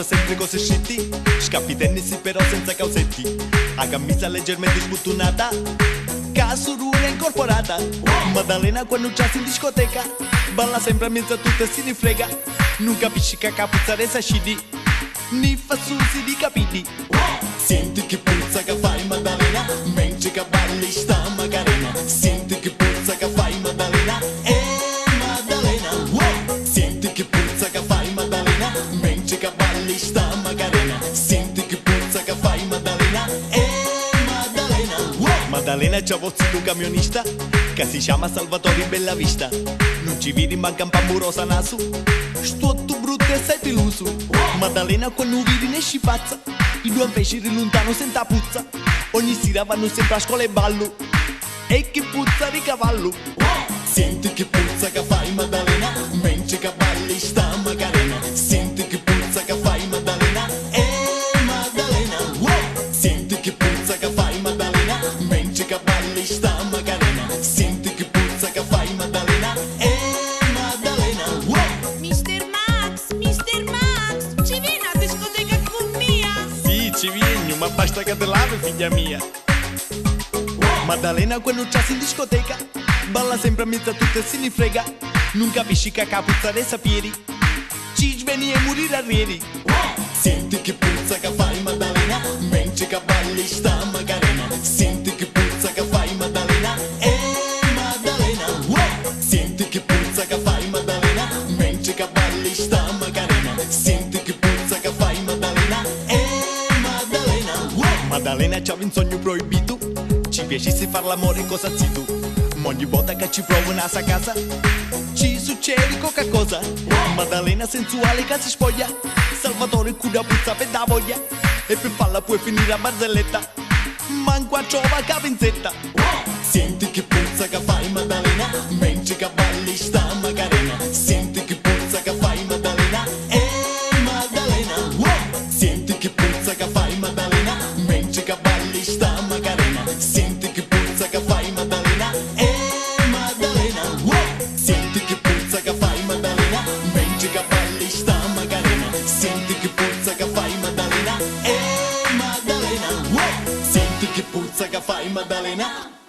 porta sempre cose scitti, scappi tennis però senza causetti, a camisa leggermente sbuttonata, casurura incorporata. Maddalena quando già in discoteca balla sempre a mezzo a tutte e si ne frega. Non capisci che a capuzzare sa scidi, ni fa susi di capiti. Senti che puzza che fai Maddalena, mentre che balli sta Macarena. Senti che puzza che fai Maddalena, Maddalena. Senti che puzza che fai Maddalena, mentre che balli sta Macarena. Senti che puzza che fai Maddalena, Maddalena. Maddalena c'ha voce di un camionista che si chiama Salvatore Bellavista. Non ci vedi manca un pamburosa naso, sto tu brutto e sei piluso. Maddalena quando vedi ne sci pazza, i due pesci lontano senza puzza. Ogni sera vanno sempre a scuola e ballo, e che puzza di cavallo. Senti che puzza che fai Maddalena, mentre che balli sta Macarena. Senti che puzza che fai Maddalena, Maddalena. Senti che puzza che fai Maddalena, mentre che balli sta Macarena. Senti che puzza che fai Maddalena, Maddalena. Mister Max, ci vieni a discoteca con mia? Sì, ci vieni, ma basta che te lavi, figlia mia. Maddalena quando c'ha in discoteca balla sempre a mezzo a tutte e se ne frega. Non capisci che a capuzzare sapieri, ci sveni e morire arrieri. Senti che puzza che fai Maddalena, mentre che balli sta Macarena. Senti che puzza che fai Maddalena, Maddalena. Senti che puzza che fai Maddalena, mentre che balli sta Macarena. Senti che puzza che fai Maddalena, Maddalena. Maddalena c'aveva un sogno proibito, ci piacesse far l'amore cosa zitto. Ma ogni volta che ci provano a sa casa ci succede qualche cosa. Maddalena sensuale che si spoglia, Salvatore cura puzza per da voglia, e per farla puoi finire a barzelletta, manco a trova capinzetta. Senti che puzza che fai Maddalena, mentre che balli sta Macarena. Senti che puzza che fai Maddalena, Maddalena. Senti che puzza che fai Maddalena, mentre che balli sta Macarena. Senti che puzza che fai Maddalena, Maddalena. Senti che puzza che fai Maddalena, mentre che balli sta Macarena. Senti che puzza che fai Maddalena, Maddalena. Senti che puzza che fai Maddalena.